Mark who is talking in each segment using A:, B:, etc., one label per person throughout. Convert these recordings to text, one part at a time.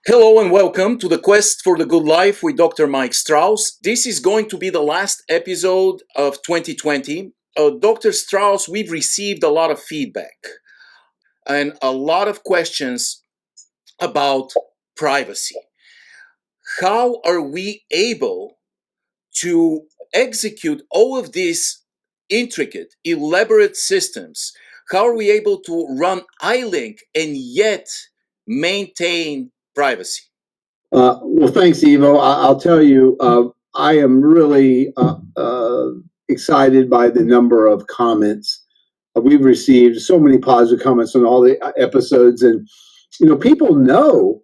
A: Hello and welcome to the Quest for the Good Life with Dr. Mike Strouse. This is going to be the last episode of 2020. Dr. Strouse, we've received a lot of feedback and a lot of questions about privacy. How are we able to execute all of these intricate, elaborate systems? How are we able to run iLink and yet maintain privacy?
B: Well, thanks, Evo. I'll tell you, I am really excited by the number of comments we've received. So many positive comments on all the episodes, and people know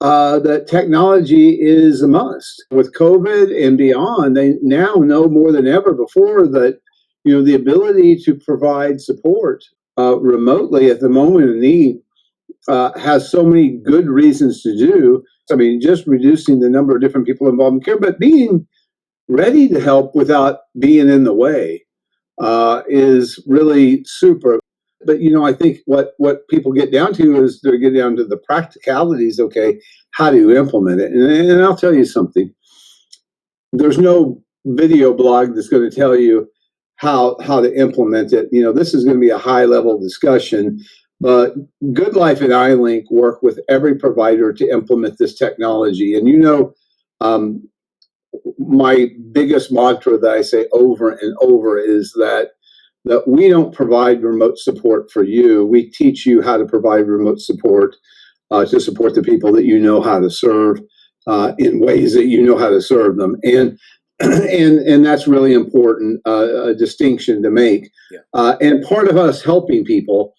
B: that technology is a must. With COVID and beyond, they now know more than ever before that the ability to provide support remotely at the moment of need has so many good reasons to do. I mean, just reducing the number of different people involved in care, but being ready to help without being in the way is really super. But I think what people get down to is they get down to the practicalities. Okay, how do you implement it? And I'll tell you something. There's no video blog that's going to tell you how to implement it. This is going to be a high level discussion. But Good Life and iLink work with every provider to implement this technology. And my biggest mantra that I say over and over is that we don't provide remote support for you. We teach you how to provide remote support to support the people that you know how to serve in ways that you know how to serve them. And that's really important, a distinction to make.
A: Yeah.
B: And part of us helping people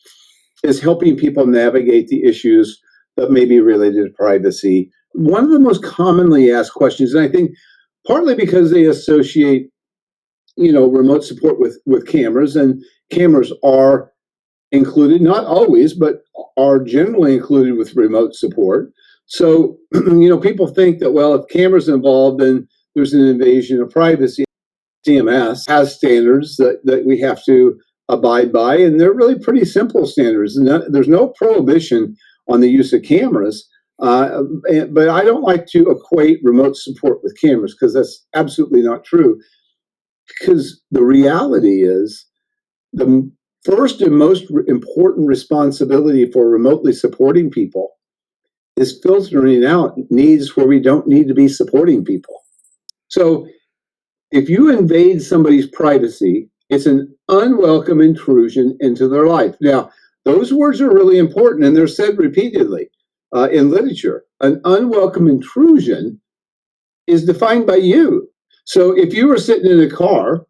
B: is helping people navigate the issues that may be related to privacy. One of the most commonly asked questions, and I think partly because they associate, remote support with cameras, and cameras are included, not always, but are generally included with remote support. So, people think that, well, if cameras involved, then there's an invasion of privacy. CMS has standards that we have to abide by, and they're really pretty simple standards. And there's no prohibition on the use of cameras, but I don't like to equate remote support with cameras because that's absolutely not true. Because the reality is the first and most important responsibility for remotely supporting people is filtering out needs where we don't need to be supporting people. So if you invade somebody's privacy, it's an unwelcome intrusion into their life. Now, those words are really important, and they're said repeatedly in literature. An unwelcome intrusion is defined by you. So if you were sitting in a car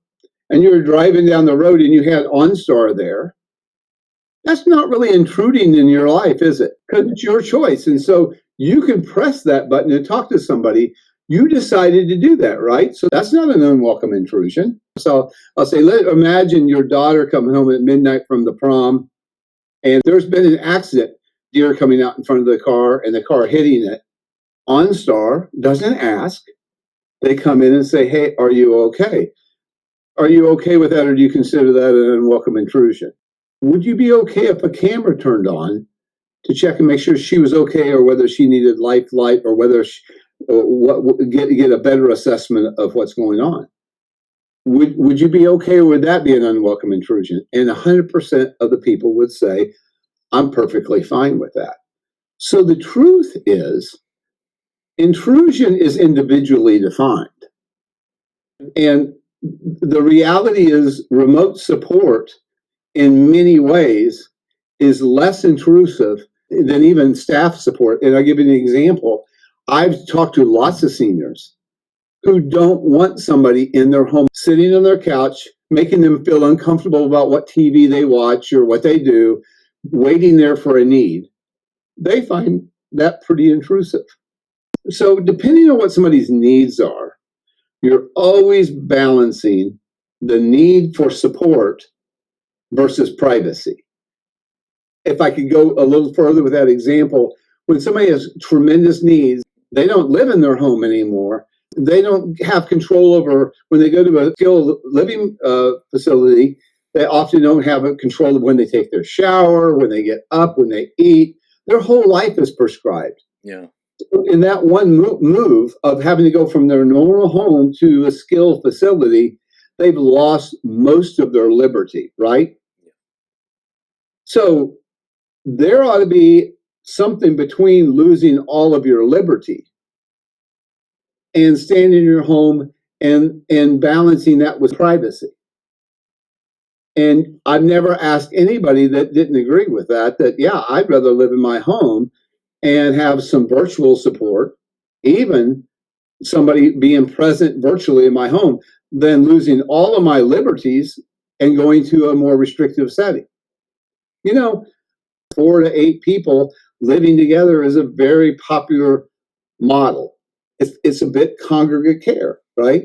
B: and you were driving down the road and you had OnStar there, that's not really intruding in your life, is it? Because it's your choice. And so you can press that button and talk to somebody. You decided to do that, right? So that's not an unwelcome intrusion. So I'll say, imagine your daughter coming home at midnight from the prom, and there's been an accident, deer coming out in front of the car and the car hitting it. OnStar doesn't ask. They come in and say, hey, are you okay? Are you okay with that, or do you consider that an unwelcome intrusion? Would you be okay if a camera turned on to check and make sure she was okay, or whether she needed light, or whether get a better assessment of what's going on? Would you be okay, or would that be an unwelcome intrusion? And 100% of the people would say, I'm perfectly fine with that. So the truth is, intrusion is individually defined. And the reality is remote support in many ways is less intrusive than even staff support. And I'll give you an example. I've talked to lots of seniors who don't want somebody in their home sitting on their couch, making them feel uncomfortable about what TV they watch or what they do, waiting there for a need. They find that pretty intrusive. So depending on what somebody's needs are, you're always balancing the need for support versus privacy. If I could go a little further with that example, when somebody has tremendous needs, they don't live in their home anymore. They don't have control over, when they go to a skilled living facility, they often don't have control of when they take their shower, when they get up, when they eat. Their whole life is prescribed.
A: Yeah.
B: In that one move of having to go from their normal home to a skill facility, they've lost most of their liberty, right? So there ought to be something between losing all of your liberty and staying in your home and balancing that with privacy. And I've never asked anybody that didn't agree with that, yeah, I'd rather live in my home and have some virtual support, even somebody being present virtually in my home, than losing all of my liberties and going to a more restrictive setting. 4 to 8 people living together is a very popular model. It's a bit congregate care, right?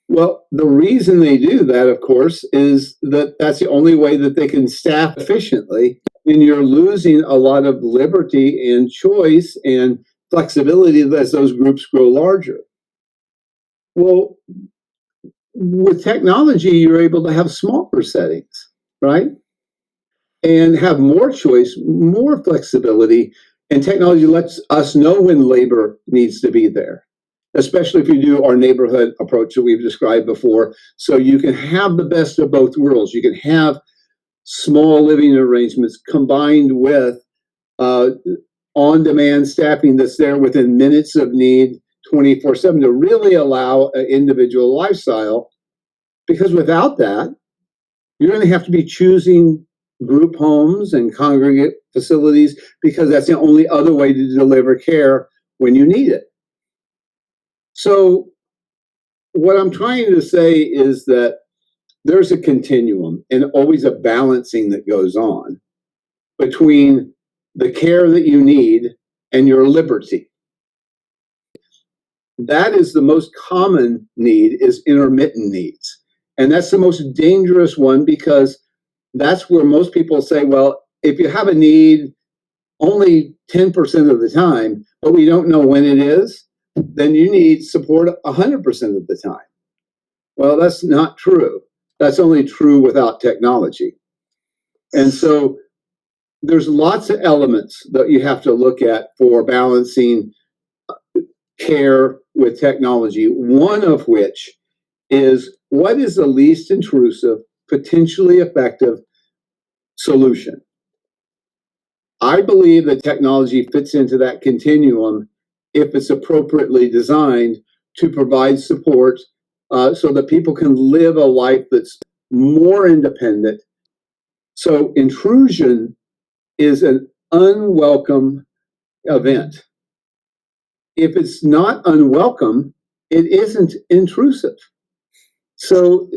B: Well, the reason they do that, of course, is that that's the only way that they can staff efficiently. And you're losing a lot of liberty and choice and flexibility as those groups grow larger. Well, with technology, you're able to have smaller settings, right? And have more choice, more flexibility. And technology lets us know when labor needs to be there, especially if you do our neighborhood approach that we've described before. So you can have the best of both worlds. You can have small living arrangements combined with on-demand staffing that's there within minutes of need, 24/7, to really allow an individual lifestyle. Because without that, you're going to have to be choosing group homes and congregate facilities because that's the only other way to deliver care when you need it. So what I'm trying to say is that there's a continuum and always a balancing that goes on between the care that you need and your liberty. That is the most common need, is intermittent needs. And that's the most dangerous one because that's where most people say, well, if you have a need only 10% of the time, but we don't know when it is, then you need support 100% of the time. Well, that's not true. That's only true without technology. And so there's lots of elements that you have to look at for balancing care with technology, one of which is what is the least intrusive, potentially effective solution. I believe that technology fits into that continuum if it's appropriately designed to provide support so that people can live a life that's more independent. So intrusion is an unwelcome event. If it's not unwelcome, it isn't intrusive. So,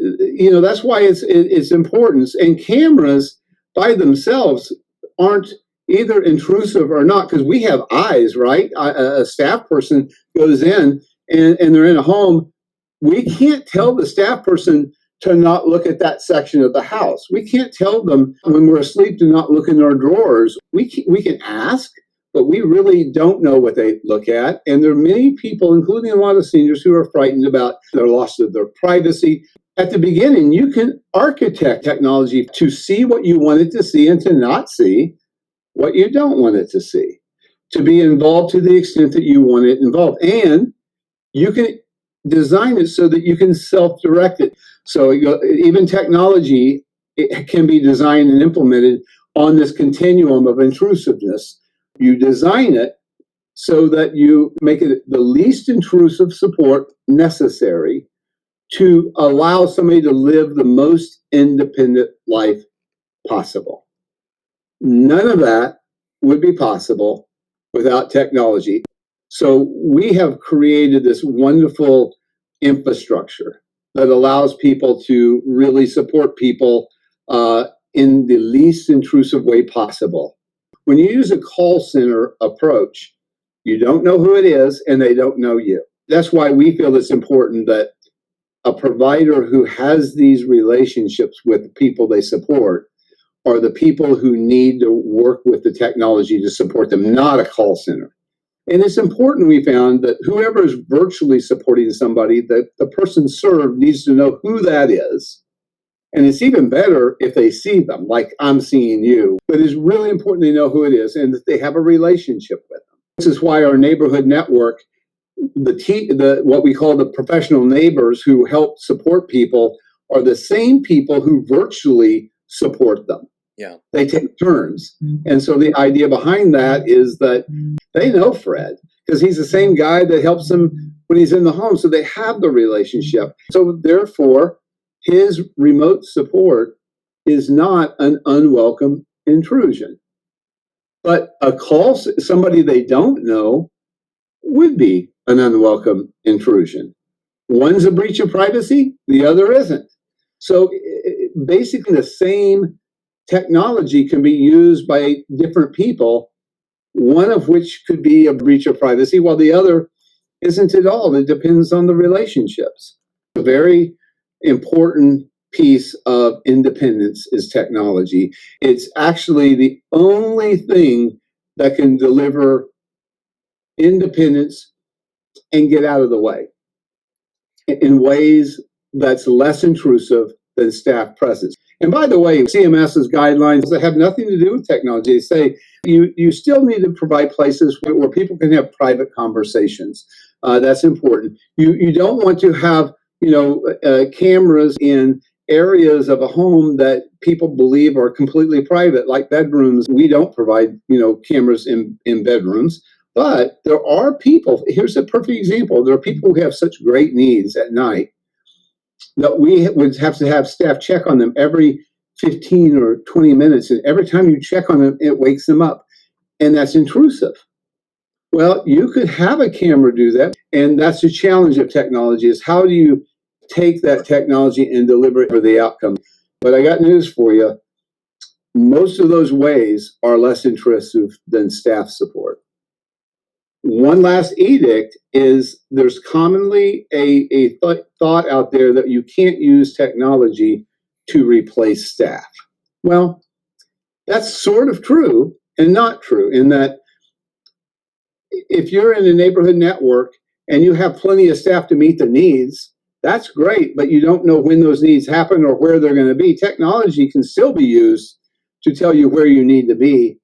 B: that's why it's important. And cameras by themselves aren't either intrusive or not, because we have eyes, right? A staff person goes in and they're in a home. We can't tell the staff person to not look at that section of the house. We can't tell them when we're asleep to not look in our drawers. We can ask, but we really don't know what they look at. And there are many people, including a lot of seniors, who are frightened about their loss of their privacy. At the beginning, you can architect technology to see what you want it to see and to not see what you don't want it to see, to be involved to the extent that you want it involved. And you can design it so that you can self-direct it. So even technology, it can be designed and implemented on this continuum of intrusiveness. You design it so that you make it the least intrusive support necessary to allow somebody to live the most independent life possible. None of that would be possible without technology. So we have created this wonderful infrastructure that allows people to really support people in the least intrusive way possible. When you use a call center approach, you don't know who it is and they don't know you. That's why we feel it's important that a provider who has these relationships with the people they support are the people who need to work with the technology to support them, not a call center. And it's important, we found, that whoever is virtually supporting somebody, that the person served needs to know who that is. And it's even better if they see them, like I'm seeing you. But it's really important they know who it is and that they have a relationship with them. This is why our neighborhood network, what we call the professional neighbors who help support people, are the same people who virtually support them.
A: Yeah.
B: They take turns. And so the idea behind that is that they know Fred because he's the same guy that helps them when he's in the home. So they have the relationship. So therefore, his remote support is not an unwelcome intrusion. But a call, somebody they don't know, would be an unwelcome intrusion. One's a breach of privacy, the other isn't. So basically, the same technology can be used by different people, one of which could be a breach of privacy, while the other isn't at all. It depends on the relationships. A very important piece of independence is technology. It's actually the only thing that can deliver independence and get out of the way in ways that's less intrusive than staff presence. And by the way, CMS's guidelines that have nothing to do with technology. They say you still need to provide places where people can have private conversations. That's important. You don't want to have cameras in areas of a home that people believe are completely private, like bedrooms. We don't provide cameras in bedrooms. But there are people, here's a perfect example. There are people who have such great needs at night that we would have to have staff check on them every 15 or 20 minutes. And every time you check on them, it wakes them up. And that's intrusive. Well, you could have a camera do that. And that's the challenge of technology, is how do you take that technology and deliver it for the outcome? But I got news for you. Most of those ways are less intrusive than staff support. One last edict is there's commonly a thought out there that you can't use technology to replace staff. Well, that's sort of true and not true, in that if you're in a neighborhood network and you have plenty of staff to meet the needs, that's great, but you don't know when those needs happen or where they're going to be. Technology can still be used to tell you where you need to be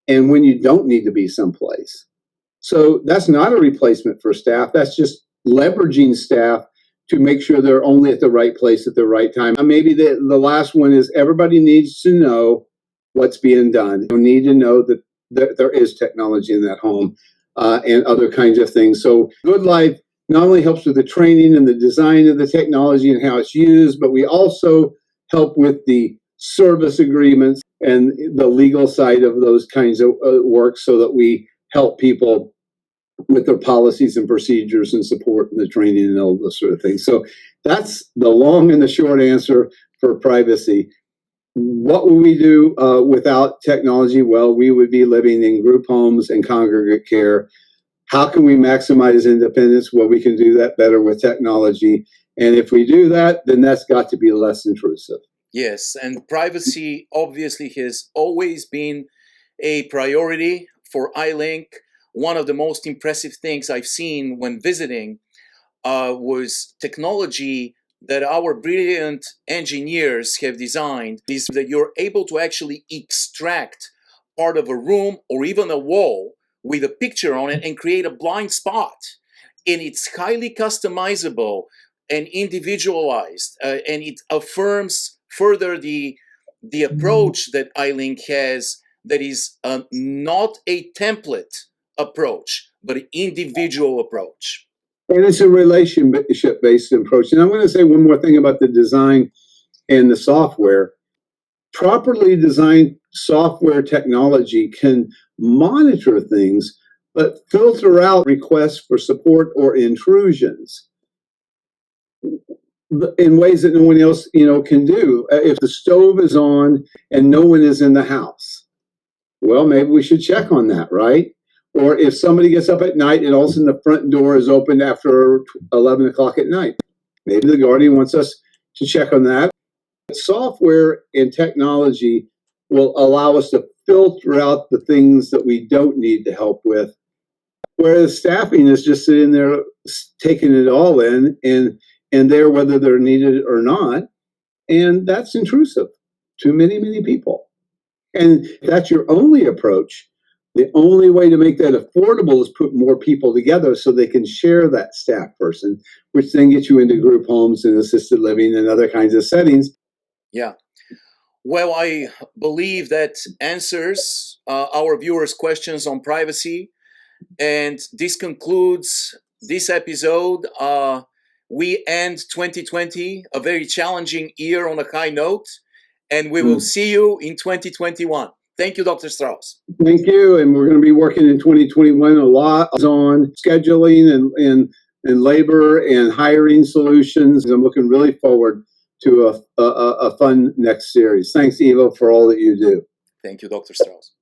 B: and when you don't need to be someplace. So that's not a replacement for staff. That's just leveraging staff to make sure they're only at the right place at the right time. And maybe the last one is everybody needs to know what's being done. You need to know that there is technology in that home and other kinds of things. So Good Life not only helps with the training and the design of the technology and how it's used, but we also help with the service agreements and the legal side of those kinds of work, so that we help people with their policies and procedures and support and the training and all those sort of things. So that's the long and the short answer for privacy. What would we do without technology? Well, we would be living in group homes and congregate care. How can we maximize independence? Well, we can do that better with technology. And if we do that, then that's got to be less intrusive.
A: Yes, and privacy obviously has always been a priority for iLink. One of the most impressive things I've seen when visiting was technology that our brilliant engineers have designed, is that you're able to actually extract part of a room or even a wall with a picture on it and create a blind spot. And it's highly customizable and individualized, and it affirms further the approach that iLink has, that is not a template approach, but an individual approach.
B: And it's a relationship-based approach. And I'm going to say one more thing about the design and the software. Properly designed software technology can monitor things, but filter out requests for support or intrusions in ways that no one else, can do. If the stove is on and no one is in the house, well, maybe we should check on that, right? Or if somebody gets up at night and all of a sudden the front door is opened after 11 o'clock at night, maybe the guardian wants us to check on that. Software and technology will allow us to filter out the things that we don't need to help with, whereas staffing is just sitting there taking it all in and there whether they're needed or not, and that's intrusive to many, many people. And if that's your only approach, The only way to make that affordable is put more people together so they can share that staff person, which then gets you into group homes and assisted living and other kinds of settings.
A: Yeah. Well, I believe that answers our viewers' questions on privacy. And this concludes this episode. We end 2020, a very challenging year, on a high note. And we will see you in 2021. Thank you, Dr. Strouse.
B: Thank you. And we're going to be working in 2021 a lot on scheduling and labor and hiring solutions. I'm looking really forward to a fun next series. Thanks, Evo, for all that you do.
A: Thank you, Dr. Strouse.